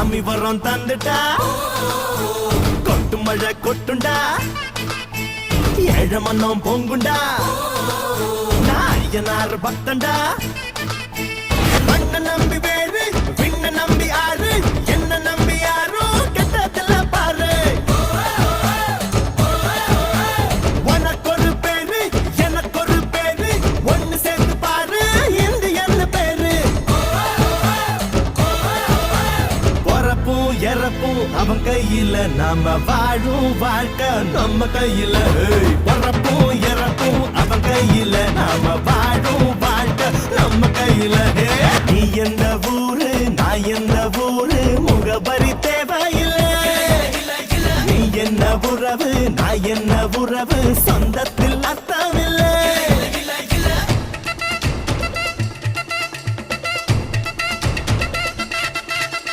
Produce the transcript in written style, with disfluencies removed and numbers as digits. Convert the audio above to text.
சாமி வரம் தந்துட்டா கொட்டு மழை கொட்டுண்டா ஏழ மன்னம் பொங்குண்டா நாயனார் பக்தண்டா மண்ண நம்பி வேறு விண்ண நம்பி ஆறு என்ன நம்பி யாரோ கெட்டதில்ல பாரு உனக்கொரு பேரு எனக்கொரு பேரு ஒன்னு சேர்த்து பாரு இந்தியன்னு பேரு பொறப்பும் இறப்பும் அவன் கையில நாம வாழும் வாழ்க்கை நம்ம கையில பொறப்பும் இறப்பும் அவன் கையில நாம வாழும் வாழ்க்கை நம்ம கையில நீ எந்த ஊரு நான் எந்த ஊரு முகபரி தேவையில்லை நீ என்ன உறவு நான் என்ன உறவு